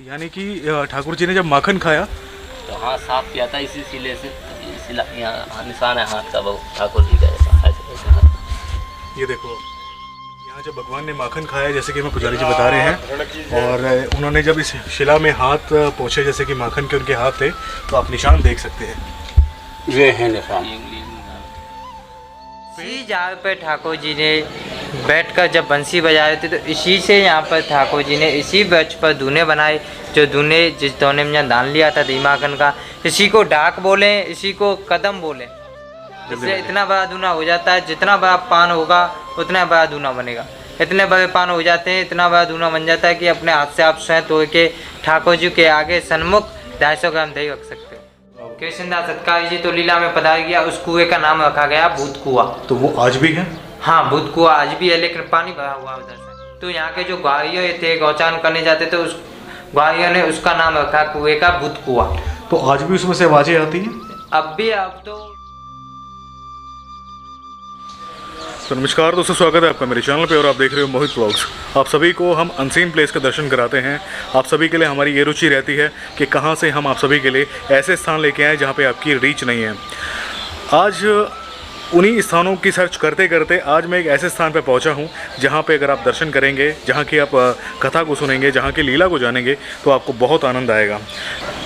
यानी कि ठाकुर जी ने जब माखन खाया तो हाथ साफ किया था इसी सिले से। यहाँ निशान है हाथ का, वो ठाकुर जी का ऐसा ऐसे हाथ। ये देखो यहाँ जब भगवान ने माखन खाया, जैसे कि हमें पुजारी जी बता रहे हैं, और उन्होंने जब इस शिला में हाथ पोंछे जैसे कि माखन के उनके हाथ थे, तो आप निशान देख सकते हैं। ये है निशान। इसी जगह पे ठाकुर जी ने बैठकर जब बंसी बजाए थे, तो इसी से यहाँ पर ठाकुर जी ने इसी वृक्ष पर दूने बनाए। जो दूने जिस दोने में दान लिया था दीमाखन का, इसी को डाक बोले, इसी को कदम बोले। इससे इतना बड़ा दूना हो जाता है, जितना बड़ा पान होगा उतना बड़ा दूना बनेगा। इतने बड़े पान हो जाते हैं, इतना बड़ा दूना बन जाता है कि अपने हाथ से आप स्वयं तोड़ के ठाकुर जी के आगे सन्मुख 250 ग्राम दही रख सकते हो। कृष्णदास सत्कारी जी तो लीला में पधार गया, उस कुएं का नाम रखा गया भूत कुआं। तो वो आज भी है? हाँ, भूत कुआं आज भी है, लेकिन पानी भरा हुआ उधर से। तो यहाँ के जो ग्वारियर थे, गौचान करने जाते थे, उस ग्वारियर ने उसका नाम रखा कुएं का भूत कुआं। तो आज भी उसमें से आवाजें आती हैं? अब भी, अब तो नमस्कार दोस्तों, स्वागत है आपका मेरे चैनल पे और आप देख रहे हो मोहित व्लॉग्स। आप सभी को हम अनसीन प्लेस का दर्शन कराते हैं। आप सभी के लिए हमारी ये रुचि रहती है कि कहां से हम आप सभी के लिए ऐसे स्थान लेके आएँ जहां पे आपकी रीच नहीं है। आज उन्हीं स्थानों की सर्च करते करते आज मैं एक ऐसे स्थान पर पहुंचा हूं जहां पे अगर आप दर्शन करेंगे, जहां की आप कथा को सुनेंगे, जहां की लीला को जानेंगे, तो आपको बहुत आनंद आएगा।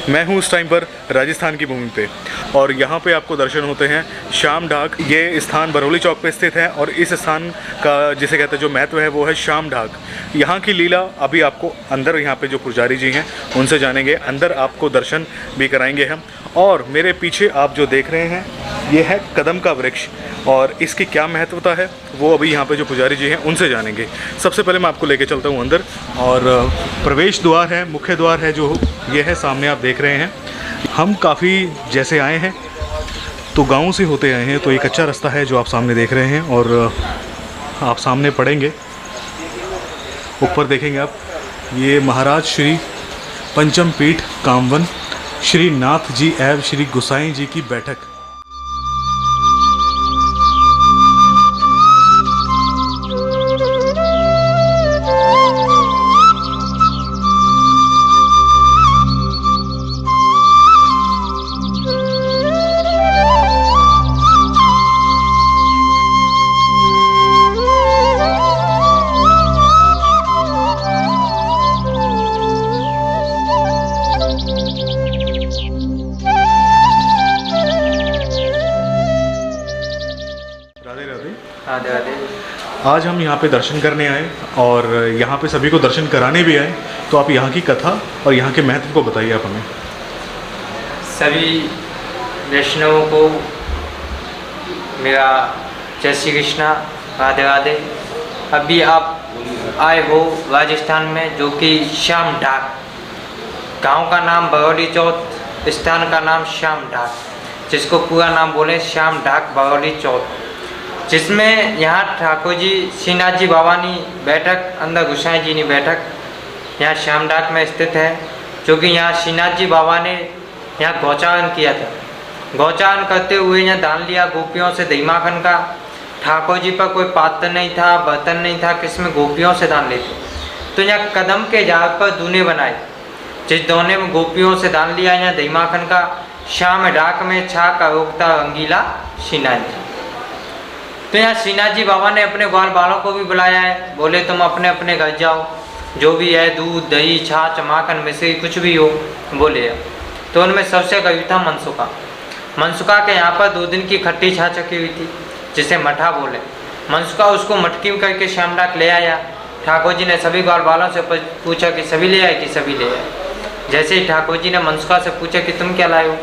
मैं हूं उस टाइम पर राजस्थान की भूमि पे, और यहाँ पे आपको दर्शन होते हैं शाम ढाक। ये स्थान बरौली चौक पे स्थित है, और इस स्थान का जिसे कहते हैं जो महत्व है वो है शाम ढाक। यहाँ की लीला अभी आपको अंदर, यहाँ पे जो पुजारी जी हैं उनसे जानेंगे, अंदर आपको दर्शन भी कराएंगे हम। और मेरे पीछे आप जो देख रहे हैं ये है कदम का वृक्ष, और इसकी क्या महत्वता है वो अभी यहाँ पे जो पुजारी जी हैं उनसे जानेंगे। सबसे पहले मैं आपको लेके चलता हूँ अंदर, और प्रवेश द्वार है, मुख्य द्वार है जो ये है सामने आप देख रहे हैं। हम काफ़ी जैसे आए हैं तो गाँव से होते आए हैं, तो एक अच्छा रास्ता है जो आप सामने देख रहे हैं, और आप सामने पढ़ेंगे, ऊपर देखेंगे आप, ये महाराज श्री पंचम पीठ कामवन श्री नाथ जी एवं श्री गोसाई जी की बैठक। राधे राधे। आज हम यहाँ पे दर्शन करने आए, और यहाँ पे सभी को दर्शन कराने भी आए। तो आप यहाँ की कथा और यहाँ के महत्व को बताइए आप हमें। सभी वैष्णवों को मेरा जय श्री कृष्णा, राधे राधे। अभी आप आए हो राजस्थान में, जो कि शाम ढाक, गांव का नाम बरौली चौथ, स्थान का नाम शाम ढाक, जिसको पूरा नाम बोले शाम ढाक बरौली चौथ, जिसमें यहाँ ठाकुर जी श्रीनाथ जी भवानी बैठक, अंदर गोसाई जी ने बैठक यहाँ शाम ढाक में स्थित है। जो कि यहाँ श्रीनाथ जी बाबा ने यहाँ गौचारण किया था। गौचारण करते हुए यहाँ दान लिया गोपियों से दही माखन का। ठाकुर जी पर कोई पात्र नहीं था, बर्तन नहीं था, किसमें गोपियों से दान लेते। तो यहाँ कदम के झाड़ पर दूने बनाए, जिस दोने में गोपियों से दान लिया यहाँ दही माखन का। शाम ढाक में छा का रोकता रंगीला श्रीनाथ जी। तो यहाँ श्रीनाथ जी बाबा ने अपने ग्वाल बालों को भी बुलाया है, बोले तुम अपने अपने घर जाओ, जो भी है दूध दही छाछ माखन में से कुछ भी हो बोले। तो उनमें सबसे गई था मनसुखा। मनसुखा के यहाँ पर 2 दिन की खट्टी छाछ रखी हुई थी, जिसे मठा बोले। मनसुखा उसको मटकी में करके शाम ढाक ले आया। ठाकुर जी ने सभी ग्वाल बालों से पूछा कि सभी ले आए कि सभी ले आए। जैसे ही ठाकुर जी ने मनसुखा से पूछा कि तुम क्या लाए हो,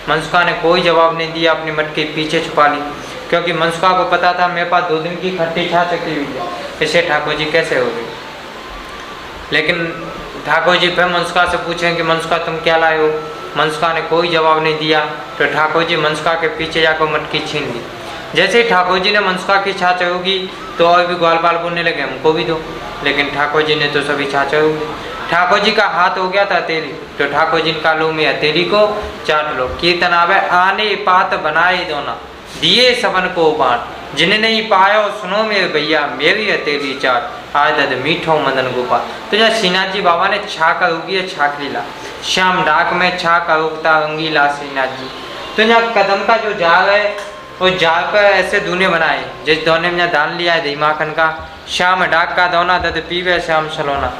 मनसुखा ने कोई जवाब नहीं दिया, अपनी मटकी पीछे छुपा ली, क्योंकि मनसुखा को पता था मेरे पास 2 दिन की खट्टी छाछ रखी हुई है, इससे ठाकुर जी कैसे हो गई। लेकिन ठाकुर जी फिर मनसुखा से पूछें कि मनसुखा तुम क्या लाए हो। मनसुखा ने कोई जवाब नहीं दिया, तो ठाकुर जी मनसुखा के पीछे जाकर मटकी छीन ली। जैसे ही ठाकुर जी ने मनसुखा की छाछ होगी तो और भी ग्वाल बाल बोलने लगे हमको भी दो, लेकिन ठाकुर जी ने तो सभी छाछ होगी। ठाकुर जी का हाथ हो गया था हथेली, तो ठाकुर जी का लो में हथेली को चाट लो। कीर्तन आवे आने पात बनाए दोना, दिए सबन को बांट, जिन्हें नहीं पाया और सुनो मेरे भैया मेरी है तेरी चाट आदत मीठो मदन गोपाल। तो जहाँ श्रीनाथ जी बाबा ने छाक रोकी है छाक लीला श्याम डाक में छाक रोकता रंगीला श्रीनाथ जी। तो यहाँ कदम का जो जाल है वो जाल पर ऐसे दूने बनाए जिस दोने में दान लिया है दही माखन का श्याम डाक का दोना दद पीवे श्याम सलोना।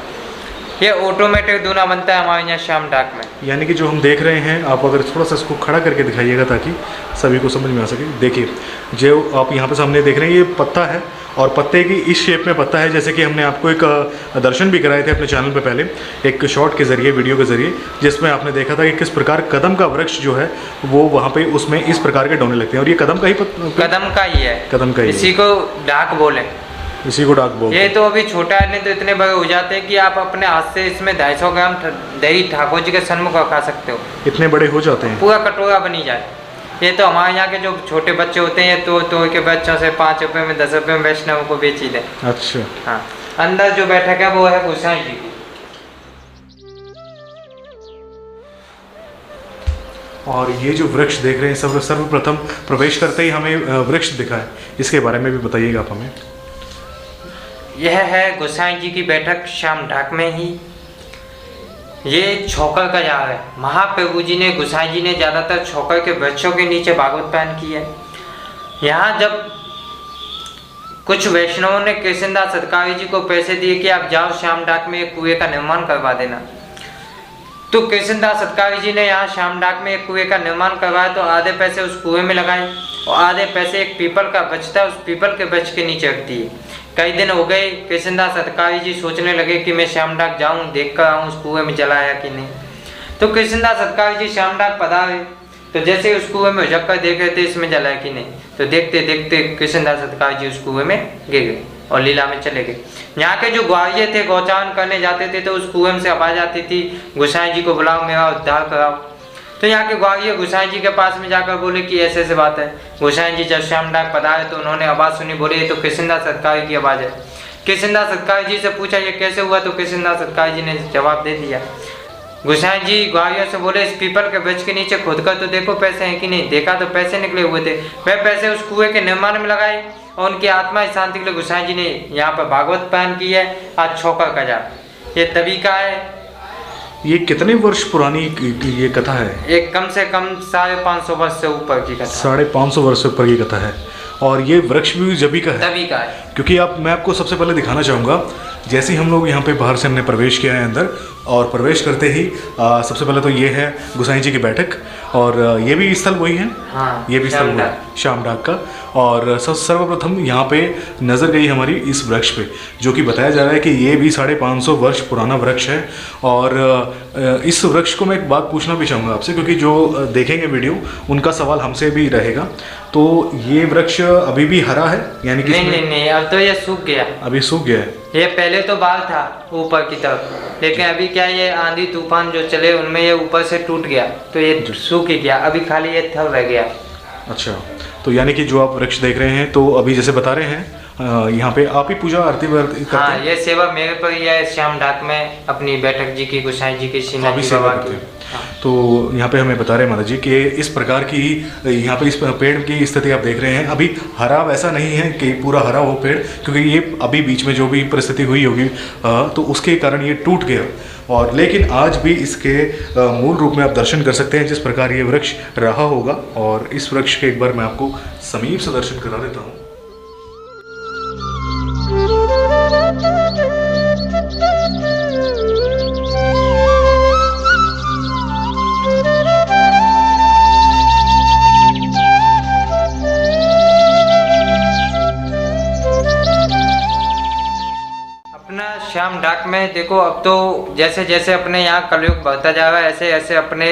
ये ऑटोमेटिक दूना बनता है हमारे यहाँ श्याम डाक में। यानी कि जो हम देख रहे हैं, आप अगर थोड़ा सा इसको खड़ा करके दिखाइएगा ताकि सभी को समझ में आ सके। देखिए जो आप यहाँ पे सामने देख रहे हैं ये पत्ता है और पत्ते की इस शेप में पत्ता है, जैसे कि हमने आपको एक दर्शन भी कराए थे अपने चैनल पे पहले एक शॉर्ट के ज़रिए, वीडियो के ज़रिए, जिसमें आपने देखा था कि किस प्रकार कदम का वृक्ष जो है वो वहाँ पे उसमें इस प्रकार के डोने लगते हैं। और ये कदम का ही कदम का ही है, कदम का ही, इसी को डाक बोले, इसी को डाक बोलते हैं। ये तो अभी छोटा है, नहीं तो इतने बड़े हो जाते हैं कि आप अपने हाथ से इसमें 250 ग्राम दही ठाकुर जी के सन्मुख खा सकते हो। इतने बड़े हो जाते हैं, पूरा कटोरा बनी जाए। ये तो हमारे यहाँ के जो छोटे बच्चे होते हैं तो के बच्चों से 5 रुपए में 10 रुपए में वैष्णव को बेची दे। अच्छा हाँ, अंदर जो बैठक है वो है गोसाई जी की। और ये जो वृक्ष देख रहे हैं सर्वप्रथम प्रवेश करते ही हमें वृक्ष दिखा है, इसके बारे में भी बताइएगा आप हमें। यह है गोसाई जी की बैठक श्याम डाक में ही। ये छोकर का जाल है। महाप्रभु जी ने गोसाई जी ने ज़्यादातर छोकर के वृक्षों के नीचे भागवत पान की है। यहाँ जब कुछ वैष्णवों ने कृष्णदास सतकारी जी को पैसे दिए कि आप जाओ श्याम डाक में एक कुएं का निर्माण करवा देना, तो कृष्णदास सतकारी जी ने यहाँ श्याम डाक में एक कुएं का निर्माण करवाया। तो आधे पैसे उस कुएं में लगाए और आधे पैसे एक पीपल का वृक्ष था, उस पीपल के वृक्ष के नीचे रख दिए। कई दिन हो गए, कृष्णदास सतकारी जी सोचने लगे कि मैं श्याम डाक जाऊँ, देख कर आऊँ उस कुएं में जला है कि नहीं। तो कृष्णदास सतकारी जी श्याम डाक पधारे, तो जैसे उस कुएं में उझक कर देख रहे थे इसमें जला है कि नहीं, तो देखते देखते कृष्णदास सतकारी जी उस कुएं में गिर गए और लीला में चले गए। यहाँ के जो ग्वारिये थे गौचान करने जाते थे तो उस कुएं से आवाज आती थी, गोसाई जी को बुलाओ, मेरा उद्धार कराओ। तो यहाँ के ग्वारिये गोसाई जी के पास में जाकर बोले कि ऐसे ऐसे बात है। गोसाई जी जब श्याम डाक पधारे तो उन्होंने आवाज़ सुनी, बोले ये तो कृष्णदास सतकारी की आवाज़ है। कृष्णदास सतकारी जी से पूछा ये कैसे हुआ, तो कृष्णदास सतकारी जी ने जवाब दे दिया। गोसाई जी ग्वारियों से बोले इस पीपल के वृक्ष के नीचे खोद कर तो देखो पैसे हैं कि नहीं। देखा तो पैसे निकले हुए थे। वह पैसे उस कुएं के निर्माण में लगाए और उनकी आत्मा की शांति के लिए गोसाई जी ने यहाँ पर भागवत पान की है। आज छोकर का जाल ये तभी का है। ये कितने वर्ष पुरानी ये कथा है? एक कम से कम 550 वर्ष से ऊपर की कथा। 550 वर्ष से ऊपर की कथा है। और ये वृक्ष भी जभी का है, तभी का है। क्योंकि मैं आपको सबसे पहले दिखाना चाहूँगा, जैसे ही हम लोग यहाँ पे बाहर से हमने प्रवेश किया है अंदर, और प्रवेश करते ही सबसे पहले तो ये है गोसाई जी की बैठक, और ये भी स्थल वही है। हाँ, ये भी स्थल वही है श्याम डाक का। और सर्वप्रथम यहाँ पे नज़र गई हमारी इस वृक्ष पे, जो कि बताया जा रहा है कि ये भी 550 वर्ष पुराना वृक्ष है। और इस वृक्ष को मैं एक बात पूछना भी चाहूँगा आपसे, क्योंकि जो देखेंगे वीडियो उनका सवाल हमसे भी रहेगा। तो ये वृक्ष अभी भी हरा है, यानी कि नहीं, अब तो ये सूख गया। अभी सूख गया है। ये पहले तो बाल था ऊपर की तरफ, लेकिन अभी क्या ये आंधी तूफान जो चले उनमें ये ऊपर से टूट गया तो ये सूख ही गया। अभी खाली ये थल रह गया। अच्छा, तो यानी कि जो आप वृक्ष देख रहे हैं, तो अभी जैसे बता रहे हैं यहाँ पे आप ही पूजा आरती करते हैं? हाँ, ये सेवा मेरे पर ही है श्याम डाक में, अपनी बैठक जी की, गोसाई जी की, श्रीनाथ जी बाबा की। हाँ। तो यहाँ पे हमें बता रहे हैं माता जी कि इस प्रकार की यहाँ पे इस पेड़ की स्थिति आप देख रहे हैं, अभी हरा वैसा नहीं है कि पूरा हरा हो पेड़, क्योंकि ये अभी बीच में जो भी परिस्थिति हुई होगी तो उसके कारण ये टूट गया। और लेकिन आज भी इसके मूल रूप में आप दर्शन कर सकते हैं जिस प्रकार ये वृक्ष रहा होगा। और इस वृक्ष के एक बार मैं आपको समीप से दर्शन करा देता हूँ। श्याम डाक में देखो, अब तो जैसे जैसे अपने यहाँ कलयुग बढ़ता जा रहा है, ऐसे ऐसे अपने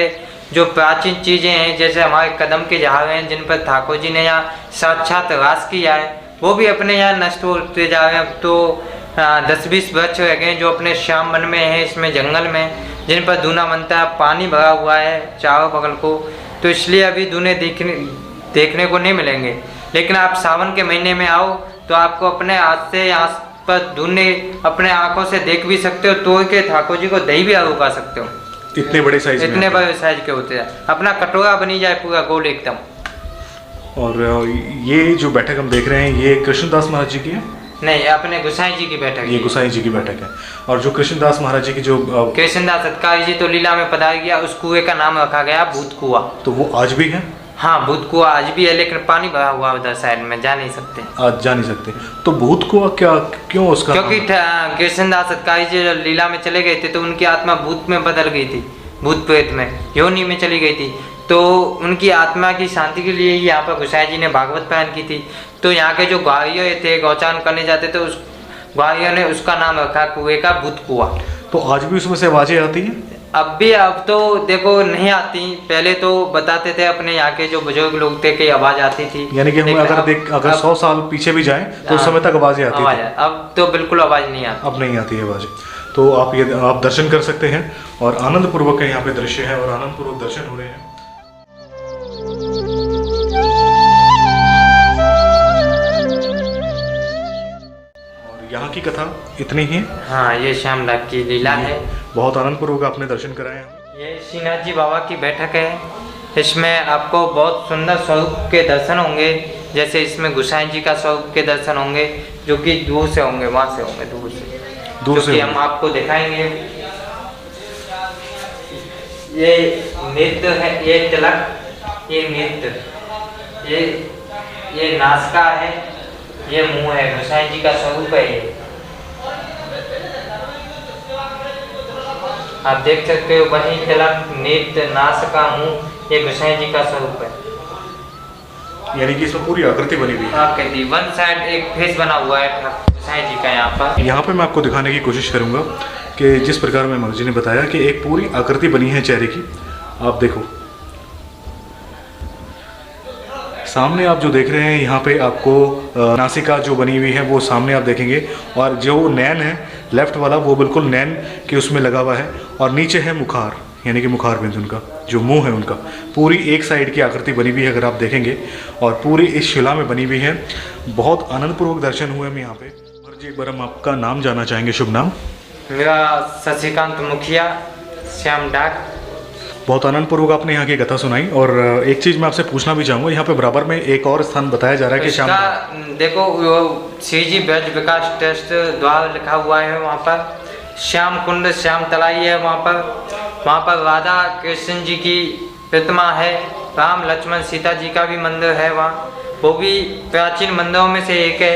जो प्राचीन चीज़ें हैं, जैसे हमारे कदम के झाड़ हैं जिन पर ठाकुर जी ने यहाँ साक्षात वास किया है, वो भी अपने यहाँ नष्ट होते जा रहे हैं। अब तो 10-20 वृक्ष रह गए जो अपने श्याम वन में है, इसमें जंगल में, जिन पर दूना बनता है, पानी भरा हुआ है चारों बगल को, तो इसलिए अभी दूने देखने को नहीं मिलेंगे। लेकिन आप सावन के महीने में आओ तो आपको अपने हाथ से यहाँ पर दूने अपने आंखों से देख भी सकते हो, तोड़ के ठाकुर जी को दही भी उगा सकते हो। इतने बड़े साइज, इतने बड़े साइज के होते हैं। अपना कटोरा बनी जाए पूरा गोल एकदम। और ये जो बैठक हम देख रहे हैं ये कृष्णदास महाराज जी की है। नहीं, अपने गोसाई जी की बैठक। ये गोसाई जी की बैठक है। और जो कृष्णदास महाराज जी की जो कृष्णदास सतकारी जी तो लीला में पधार गया, उस कुएं का नाम रखा गया भूत कुआ। तो वो आज भी है? हाँ, भूत कुआ आज भी है, लेकिन पानी भरा हुआ उधर साइड में, जा नहीं सकते। आज जा नहीं सकते। तो भूत कुआ क्या, क्यों उसका? क्योंकि कृष्णदास सतकारी जी जब लीला में चले गए थे तो उनकी आत्मा भूत में बदल गई थी, भूत प्रेत में, योनि में चली गई थी। तो उनकी आत्मा की शांति के लिए यहाँ पर गोसाई जी ने भागवत पारायण की थी। तो यहाँ के जो ग्वारियों थे, गौचान करने जाते थे, उस ग्वारियों ने उसका नाम रखा कुएं का भूत कुआ। तो आज भी उसमें से आवाजें आती हैं? अब तो देखो नहीं आती, पहले तो बताते थे अपने यहाँ के जो बुजुर्ग लोग थे कि आवाज आती थी। यानी कि हम अगर 100 साल पीछे भी जाएं तो उस समय तक आवाजें आती थी। अब तो बिल्कुल आवाज नहीं आती। अब नहीं आती है आवाजें। तो आप दर्शन कर सकते हैं और आनंद पूर्वक यहाँ पे दृश्य है और आनंद पूर्वक दर्शन हो रहे हैं। और यहाँ की कथा इतनी ही। हाँ, ये श्याम डाक की लीला है। बहुत आनंद पूर्वक आपने दर्शन कराए। ये श्रीनाथ जी बाबा की बैठक है। इसमें आपको बहुत सुंदर स्वरूप के दर्शन होंगे, जैसे इसमें गोसाई जी का स्वरूप के दर्शन होंगे, जो कि दूर से होंगे, वहाँ से होंगे, दूर से हम आपको दिखाएंगे। ये नृत्य है, ये तिलक, ये नृत्य, ये नासिका है, ये मुंह है, गोसाई जी का स्वरूप है। ये आप देख सकते हो, वही तिलक, नृत्य, नासिका, मुंह, ये गोसाई जी का स्वरूप है। यानी कि इसमें पूरी आकृति बनी हुई है। आकृति, वन साइड एक फेस बना हुआ है गोसाई जी का। यहाँ पर मैं आपको दिखाने की कोशिश करूंगा कि जिस प्रकार में महाराज जी ने बताया कि एक पूरी आकृति बनी है चेहरे की। आप देखो सामने, आप जो देख रहे हैं यहाँ पे आपको नासिका जो बनी हुई है वो सामने आप देखेंगे, और जो नैन है लेफ्ट वाला वो बिल्कुल नैन के उसमें लगा हुआ है, और नीचे है मुखार, यानी कि मुखार बिंदु उनका जो मुंह है उनका पूरी एक साइड की आकृति बनी हुई है अगर आप देखेंगे, और पूरी इस शिला में बनी हुई है। बहुत आनंदपूर्वक दर्शन हुए हम यहाँ पे। महाराज जी एक बार हम आपका नाम जानना चाहेंगे, शुभ नाम? मेरा शशिकांत मुखिया, श्याम डाक। बहुत आनंदपूर्वक आपने यहाँ की कथा सुनाई। और एक चीज़ मैं आपसे पूछना भी चाहूँगा, यहाँ पे बराबर में एक और स्थान बताया जा रहा है कि श्याम, देखो वो श्री जी ब्रज विकास ट्रस्ट द्वारा लिखा हुआ है, वहाँ पर श्याम कुंड, श्याम तलाई है। वहाँ पर राधा कृष्ण जी की प्रतिमा है, राम लक्ष्मण सीता जी का भी मंदिर है वहाँ, वो भी प्राचीन मंदिरों में से एक है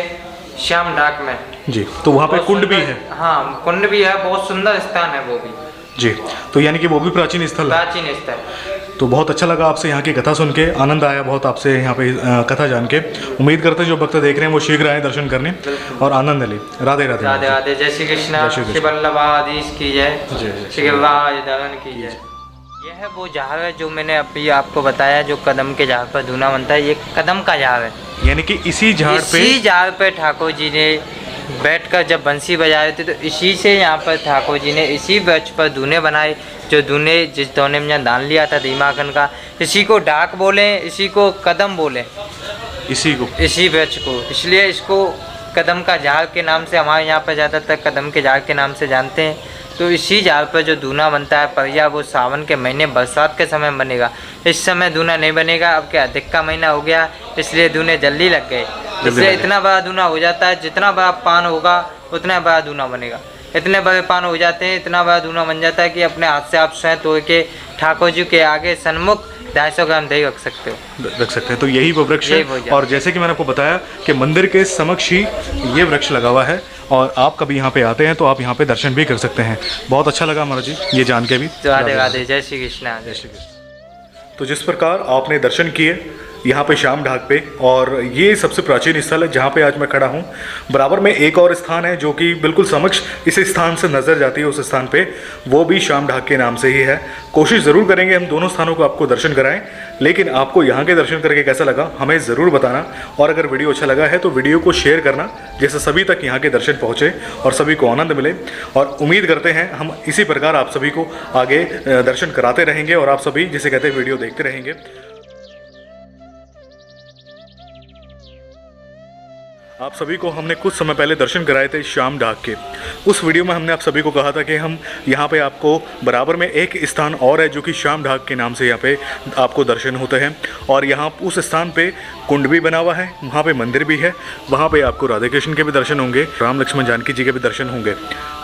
श्याम डाक में जी। तो वहाँ पे कुंड भी है? हाँ, कुंड भी है, बहुत सुंदर स्थान है वो भी जी। तो यानी कि वो भी प्राचीन स्थल है? प्राचीन स्थल। तो बहुत अच्छा लगा आपसे यहाँ की कथा सुन के, आनंद आया बहुत आपसे यहाँ पे कथा जान के। उम्मीद करते हैं जो भक्त देख रहे हैं वो शीघ्र आए दर्शन करने और आनंद ले। राधे राधे। राधे राधे। जय श्री कृष्ण। श्री वल्लभाधीश की जय, श्री गिरिराज की जय। यह है वो झाड़ है जो मैंने अभी आपको बताया, जो कदम के झाड़ पर धूना बनता है। ये कदम का झाड़ है, यानी कि इसी झाड़ पे ठाकुर जी ने बैठकर जब बंसी बजा रहे थे, तो इसी से यहाँ पर ठाकुर जी ने इसी वृक्ष पर धूने बनाए। जो धूने जिस धोने में यहाँ दान लिया था दीमाखन का, इसी को डाक बोले, इसी को कदम बोले, इसी वृक्ष को, इसलिए इसको कदम का झाड़ के नाम से हमारे यहाँ पर ज़्यादातर कदम के झाड़ के नाम से जानते हैं। तो इसी झाड़ पर जो धूना बनता है परिया, वो सावन के महीने बरसात के समय बनेगा। इस समय धूना नहीं बनेगा, अब क्या अधिक का महीना हो गया, इसलिए धूने जल्दी लग गए। इसलिए इतना बड़ा धूना हो जाता है, जितना बड़ा पान होगा उतना बड़ा धूना बनेगा। इतने बड़े पान हो जाते हैं, इतना बड़ा धूना बन जाता है कि अपने हाथ से आप स्वयं तोड़ के ठाकुर जी के आगे सन्मुख 250 ग्राम दही रख सकते हो। तो यही वो वृक्ष है। और जैसे कि मैंने आपको बताया कि मंदिर के समक्ष ही ये वृक्ष लगा हुआ है, और आप कभी यहाँ पे आते हैं तो आप यहाँ पे दर्शन भी कर सकते हैं। बहुत अच्छा लगा महाराज जी ये जान के भी। राधे राधे। जय श्री कृष्ण। जय श्री कृष्ण। तो जिस प्रकार आपने दर्शन किए यहाँ पे श्याम ढाक पे, और ये सबसे प्राचीन स्थल है जहाँ पे आज मैं खड़ा हूँ। बराबर में एक और स्थान है जो कि बिल्कुल समक्ष इस स्थान से नज़र जाती है, उस स्थान पे, वो भी श्याम ढाक के नाम से ही है। कोशिश ज़रूर करेंगे हम दोनों स्थानों को आपको दर्शन कराएं, लेकिन आपको यहाँ के दर्शन करके कैसा लगा हमें ज़रूर बताना। और अगर वीडियो अच्छा लगा है तो वीडियो को शेयर करना, जिससे सभी तक यहाँ के दर्शन पहुँचे और सभी को आनंद मिले। और उम्मीद करते हैं हम इसी प्रकार आप सभी को आगे दर्शन कराते रहेंगे और आप सभी जिसे कहते हैं वीडियो देखते रहेंगे। आप सभी को हमने कुछ समय पहले दर्शन कराए थे श्याम ढाक के। उस वीडियो में हमने आप सभी को कहा था कि हम यहाँ पे आपको बराबर में एक स्थान और है जो कि श्याम ढाक के नाम से यहाँ पे आपको दर्शन होते हैं। और यहाँ उस स्थान पे कुंड भी बना हुआ है, वहाँ पे मंदिर भी है, वहाँ पे आपको राधे कृष्ण के भी दर्शन होंगे, राम लक्ष्मण जानकी जी के भी दर्शन होंगे।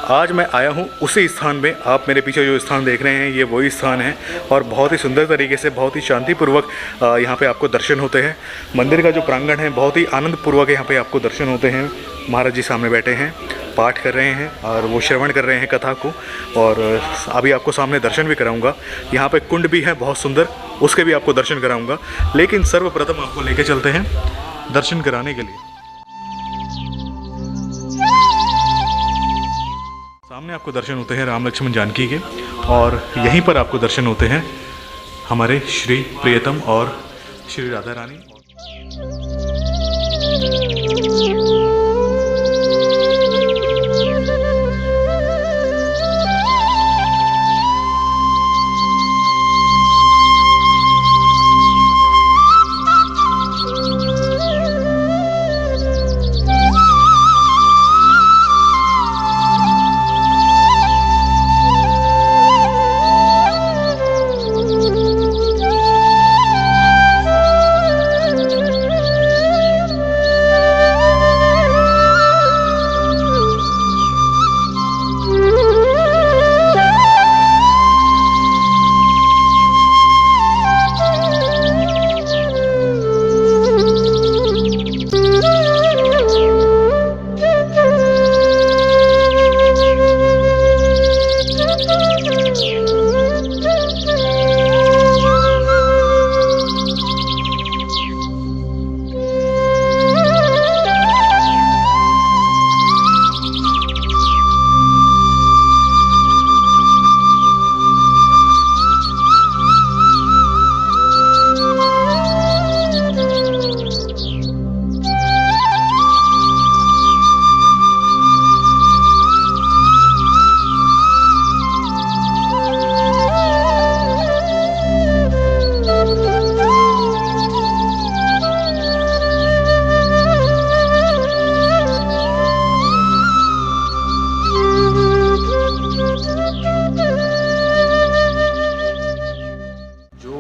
आज मैं आया हूँ उसी स्थान में। आप मेरे पीछे जो स्थान देख रहे हैं ये वही स्थान है और बहुत ही सुंदर तरीके से, बहुत ही शांतिपूर्वक यहाँ पे आपको दर्शन होते हैं। मंदिर का जो प्रांगण है बहुत ही आनंदपूर्वक यहाँ पे आपको दर्शन होते हैं। महाराज जी सामने बैठे हैं, पाठ कर रहे हैं और वो श्रवण कर रहे हैं कथा को। और अभी आपको सामने दर्शन भी कराऊंगा। यहाँ पे कुंड भी है बहुत सुंदर, उसके भी आपको दर्शन कराऊंगा। लेकिन सर्वप्रथम आपको लेके चलते हैं दर्शन कराने के लिए। सामने आपको दर्शन होते हैं राम लक्ष्मण जानकी के और यहीं पर आपको दर्शन होते हैं हमारे श्री प्रियतम और श्री राधा रानी।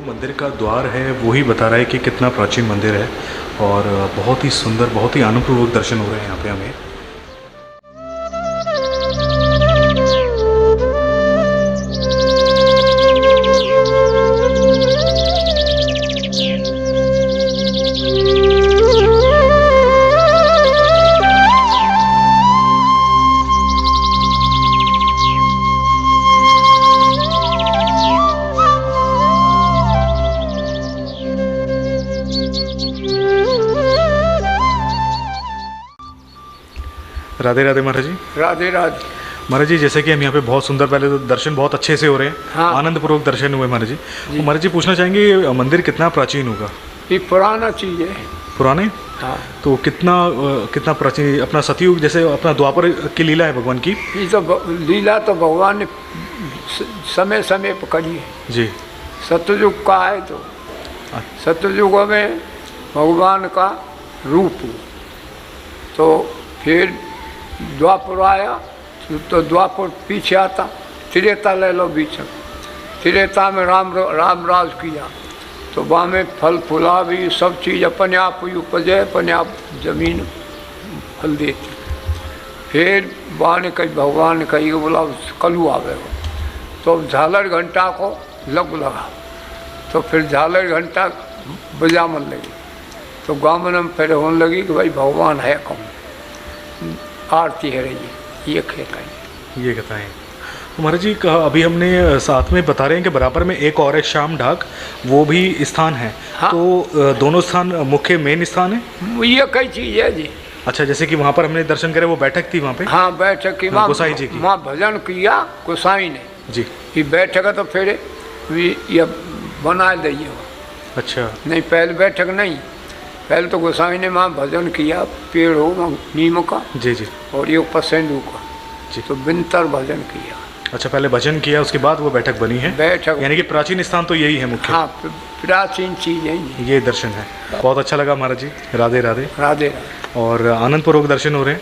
मंदिर का द्वार है वो ही बता रहा है कि कितना प्राचीन मंदिर है और बहुत ही सुंदर, बहुत ही आनंदपूर्वक दर्शन हो रहे हैं यहाँ पे हमें। राधे राधे महाराज जी। राधे राधे महाराज जी, जैसे कि हम यहाँ पे बहुत सुंदर, पहले तो दर्शन बहुत अच्छे से हो रहे हैं, हाँ। आनंदपूर्वक दर्शन हुए महाराज जी। तो महाराज जी पूछना चाहेंगे ये मंदिर कितना प्राचीन होगा? ये पुराना चीज है। पुराने? हाँ। तो कितना प्राचीन? अपना सतयुग जैसे अपना द्वापर की लीला है भगवान की? ये तो लीला तो भगवान ने समय समय पर करी है जी। सतयुग का है तो सतयुग में भगवान का रूप, तो फिर द्वापर आया तो द्वापर पीछे आता, त्रेता ले लो बीच में। त्रेता में राम राज किया तो वहाँ में फल फूला भी सब चीज़ अपने आप ही उपजे, अपने आप जमीन फल देती। फिर वहाँ ने कही, भगवान ने कही बोला कलू आवे हो, तो झालर घंटा को लगा, तो फिर झालर घंटा बजावन लगी, तो गाँव में फिर होने लगी कि भाई भगवान है कौन, आरती है रही। ये कथा है। तो महाराज जी अभी हमने साथ में बता रहे हैं कि बराबर में एक और है श्याम ढाक, वो भी स्थान है। हाँ। तो दोनों स्थान मुख्य मेन स्थान है? ये कई चीज़ है जी। अच्छा, जैसे कि वहाँ पर हमने दर्शन करे, वो बैठक थी वहाँ पे? हाँ, बैठक की, गोसाई जी की वहाँ भजन किया गोसाई ने जी। ये बैठक है तो फिर ये बना दिए। अच्छा, नहीं पहले बैठक नहीं, पहले तो गोसाई ने वहाँ भजन किया, पेड़ हो नीम का जी जी, और ये पसेंदू का जी, तो बिनतर भजन किया। अच्छा, पहले भजन किया, उसके बाद वो बैठक बनी है। बैठक, यानी कि प्राचीन स्थान तो यही है मुख्य। हाँ, प्राचीन चीज है ये दर्शन है। बहुत अच्छा लगा महाराज जी, राधे राधे। राधे। और आनंदपूर्वक दर्शन हो रहे हैं।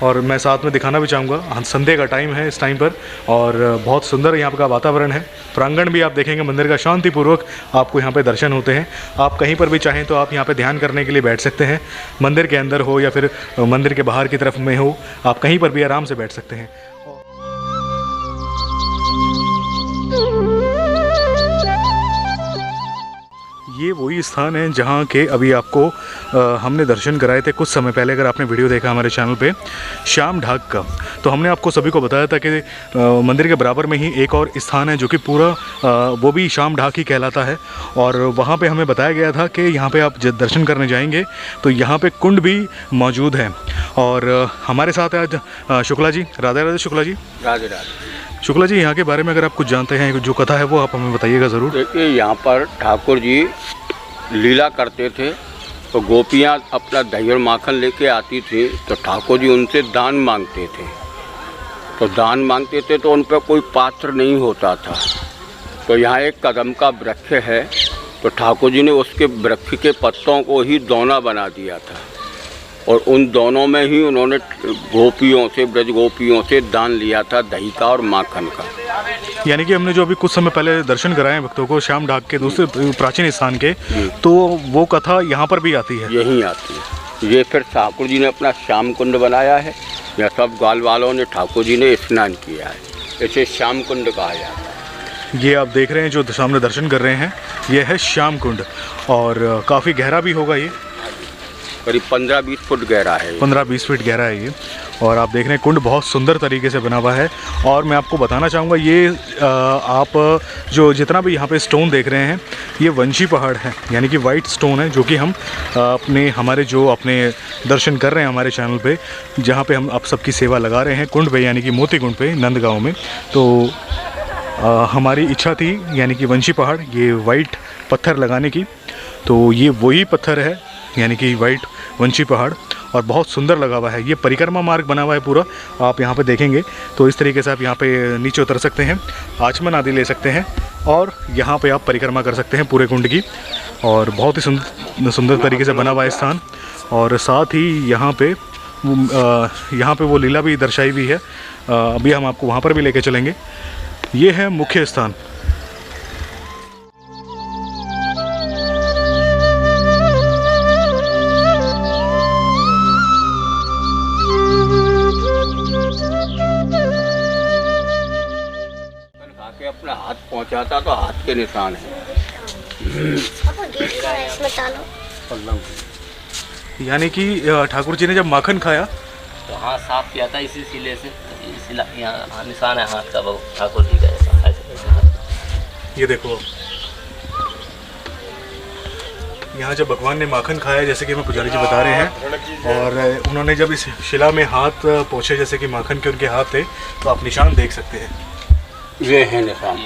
और मैं साथ में दिखाना भी चाहूँगा, संडे का टाइम है इस टाइम पर, और बहुत सुंदर यहाँ का वातावरण है। प्रांगण भी आप देखेंगे मंदिर का, शांतिपूर्वक आपको यहाँ पे दर्शन होते हैं। आप कहीं पर भी चाहें तो आप यहाँ पे ध्यान करने के लिए बैठ सकते हैं। मंदिर के अंदर हो या फिर मंदिर के बाहर की तरफ में हो, आप कहीं पर भी आराम से बैठ सकते हैं। ये वही स्थान है जहाँ के अभी आपको हमने दर्शन कराए थे कुछ समय पहले। अगर आपने वीडियो देखा हमारे चैनल पे श्याम ढाक का, तो हमने आपको सभी को बताया था कि मंदिर के बराबर में ही एक और स्थान है जो कि पूरा वो भी श्याम ढाक ही कहलाता है। और वहाँ पे हमें बताया गया था कि यहाँ पे आप जब दर्शन करने जाएंगे तो यहाँ पे कुंड भी मौजूद है। और हमारे साथ है आज शुक्ला जी। राधे राधे शुक्ला जी। राधे राधे। शुक्ला जी, यहाँ के बारे में अगर आप कुछ जानते हैं, जो कथा है वो आप हमें बताइएगा ज़रूर। देखिए, यहाँ पर ठाकुर जी लीला करते थे तो गोपियाँ अपना दही और माखन लेके आती थी, तो ठाकुर जी उनसे दान मांगते थे। तो दान मांगते थे तो उन पर कोई पात्र नहीं होता था। तो यहाँ एक कदम का वृक्ष है, तो ठाकुर जी ने उसके वृक्ष के पत्तों को ही दोना बना दिया था, और उन दोनों में ही उन्होंने गोपियों से, ब्रज गोपियों से दान लिया था दही का और माखन का। यानी कि हमने जो अभी कुछ समय पहले दर्शन कराए हैं भक्तों को श्याम ढाक के दूसरे प्राचीन स्थान के, तो वो कथा यहाँ पर भी आती है। यहीं आती है। ये फिर ठाकुर जी ने अपना श्याम कुंड बनाया है, या सब ग्वाल वालों ने ठाकुर जी ने स्नान किया है, इसे श्याम कुंड कहा जाता है। ये आप देख रहे हैं जो सामने दर्शन कर रहे हैं, ये है श्याम कुंड, और काफ़ी गहरा भी होगा। ये करीब 15-20 फुट गहरा है। 15-20 फीट गहरा है ये। और आप देख रहे हैं कुंड बहुत सुंदर तरीके से बना हुआ है। और मैं आपको बताना चाहूँगा, ये आप जो जितना भी यहाँ पे स्टोन देख रहे हैं, ये वंशी पहाड़ है, यानी कि वाइट स्टोन है, जो कि हम हमारे दर्शन कर रहे हैं हमारे चैनल पे, जहाँ पे हम आप सबकी सेवा लगा रहे हैं कुंड पे, यानी कि मोती कुंड पे नंदगांव में। तो हमारी इच्छा थी, यानी कि वंशी पहाड़, ये वाइट पत्थर लगाने की। तो ये वही पत्थर है, यानी कि वाइट वंशी पहाड़, और बहुत सुंदर लगा हुआ है। ये परिक्रमा मार्ग बना हुआ है पूरा, आप यहाँ पे देखेंगे तो इस तरीके से आप यहाँ पे नीचे उतर सकते हैं, आचमन आदि ले सकते हैं, और यहाँ पे आप परिक्रमा कर सकते हैं पूरे कुंड की। और बहुत ही सुंदर तरीके से बना हुआ है स्थान। और साथ ही यहाँ पे वो लीला भी दर्शाई हुई है। अभी हम आपको वहाँ पर भी लेके चलेंगे। ये है मुख्य स्थान। अपना हाथ पहुंचाता तो हाथ के निशान है। यानी कि ठाकुर जी ने जब माखन खाया तो हाथ साफ किया था इसी सिले से, यहाँ निशान है हाथ का, वो ठाकुर जी का ऐसा ऐसे। ये देखो, यहाँ जब भगवान ने माखन खाया, जैसे कि हमें पुजारी जी बता रहे हैं, और उन्होंने जब इस शिला में हाथ पोंछे, जैसे कि माखन के उनके हाथ थे, तो आप निशान देख सकते हैं। ये है निशान।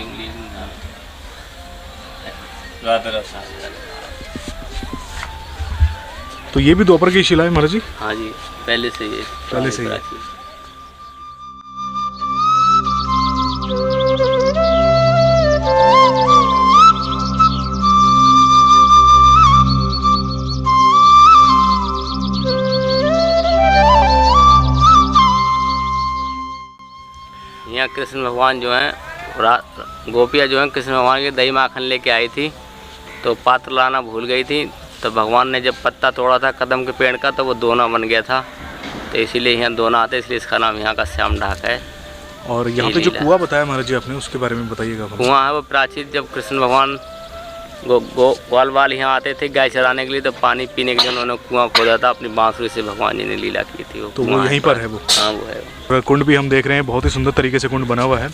तो ये भी द्वापर की शिला है महाराज जी? हाँ जी, पहले से ही यहाँ कृष्ण भगवान जो हैं, गोपियाँ जो हैं कृष्ण भगवान के दही माखन लेके आई थी, तो पात्र लाना भूल गई थी। तो भगवान ने जब पत्ता तोड़ा था कदम के पेड़ का, तो वो दोना बन गया था, तो इसीलिए यहाँ दोना आते, इसलिए इसका नाम यहाँ का श्याम ढाक है। और यहाँ पे जो कुआं बताया महाराज जी आपने, उसके बारे में बताइएगा। कुआं है वो प्राचीन, जब कृष्ण भगवान ग्वाल वाल यहाँ आते थे गाय चराने के लिए, तो पानी पीने के लिए उन्होंने कुआं खोदा था, अपनी बांसुरी से भगवान जी ने लीला की थी। तो वो यहीं पर है वो? हाँ, वो है। कुंड भी हम देख रहे हैं, बहुत ही सुंदर तरीके से कुंड बना हुआ है।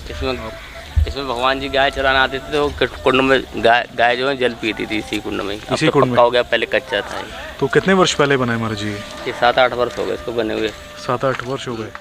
इसमें भगवान जी गाय चराने आते थे, तो कुंड में गाय जो है जल पीती थी इसी कुंड में। इसी कुंड में हो गया, पहले कच्चा था। तो कितने वर्ष पहले बना है महाराज जी? ये 7-8 वर्ष हो गए इसको बने हुए। 7-8 वर्ष हो गए।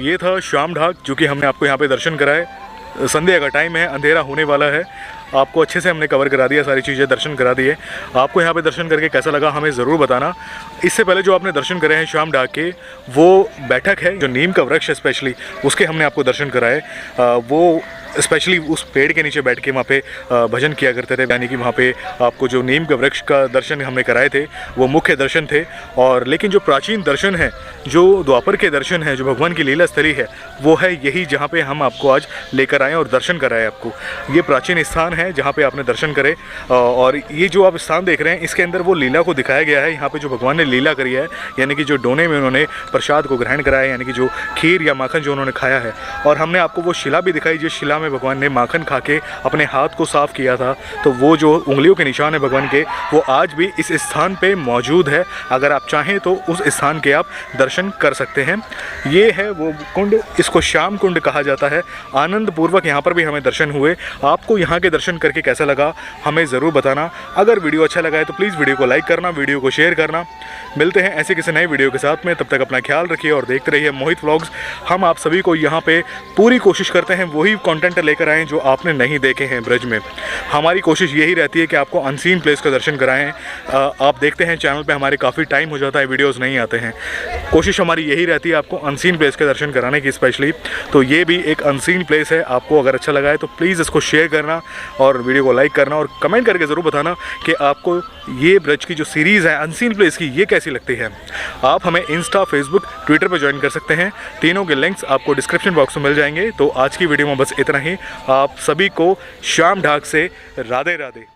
ये था श्याम ढाक, जो कि हमने आपको यहाँ पे दर्शन कराए। संध्या का टाइम है, अंधेरा होने वाला है। आपको अच्छे से हमने कवर करा दिया, सारी चीज़ें दर्शन करा दिए। आपको यहाँ पे दर्शन करके कैसा लगा हमें ज़रूर बताना। इससे पहले जो आपने दर्शन करे हैं श्याम ढाक के, वो बैठक है जो नीम का वृक्ष है स्पेशली, उसके हमने आपको दर्शन कराए। वो स्पेशली उस पेड़ के नीचे बैठ के वहाँ पे भजन किया करते थे, यानी कि वहाँ पे आपको जो नीम के वृक्ष का दर्शन हमने कराए थे वो मुख्य दर्शन थे। और लेकिन जो प्राचीन दर्शन है, जो द्वापर के दर्शन है, जो भगवान की लीला स्थली है, वो है यही जहाँ पे हम आपको आज लेकर आए और दर्शन कराए आपको। ये प्राचीन स्थान है जहाँ पे आपने दर्शन करे। और ये जो आप स्थान देख रहे हैं, इसके अंदर वो लीला को दिखाया गया है। यहाँ पे जो भगवान ने लीला करी है, यानी कि जो डोने में उन्होंने प्रसाद को ग्रहण कराया, यानी कि जो खीर या माखन जो उन्होंने खाया है। और हमने आपको वो शिला भी दिखाई, जिस शिला में भगवान ने माखन खा के अपने हाथ को साफ किया था। तो वो जो उंगलियों के निशान है भगवान के, वो आज भी इस स्थान पे मौजूद है। अगर आप चाहें तो उस स्थान के आप दर्शन कर सकते हैं। ये है वो कुंड, इसको श्याम कुंड कहा जाता है। आनंद पूर्वक यहाँ पर भी हमें दर्शन हुए। आपको यहाँ के दर्शन करके कैसा लगा हमें ज़रूर बताना। अगर वीडियो अच्छा लगा है तो प्लीज़ वीडियो को लाइक करना, वीडियो को शेयर करना। मिलते हैं ऐसे किसी नए वीडियो के साथ में, तब तक अपना ख्याल रखिए और देखते रहिए मोहित व्लॉग्स। हम आप सभी को यहाँ पे पूरी कोशिश करते हैं वही कंटेंट लेकर आएँ जो आपने नहीं देखे हैं ब्रज में। हमारी कोशिश यही रहती है कि आपको अनसीन प्लेस का दर्शन कराएं। आप देखते हैं चैनल पे हमारे काफ़ी टाइम हो जाता है, वीडियोस नहीं आते हैं। कोशिश हमारी यही रहती है आपको अनसीन प्लेस का दर्शन कराने की स्पेशली। तो ये भी एक अनसीन प्लेस है। आपको अगर अच्छा लगा है तो प्लीज़ इसको शेयर करना और वीडियो को लाइक करना और कमेंट करके ज़रूर बताना कि आपको ये ब्रज की जो सीरीज़ है अनसीन प्लेस की, ये कैसी लगती है। आप हमें इंस्टा, फेसबुक, ट्विटर पर ज्वाइन कर सकते हैं। तीनों के लिंक्स आपको डिस्क्रिप्शन बॉक्स में मिल जाएंगे। तो आज की वीडियो में बस इतना ही। आप सभी को श्याम ढाक से राधे राधे।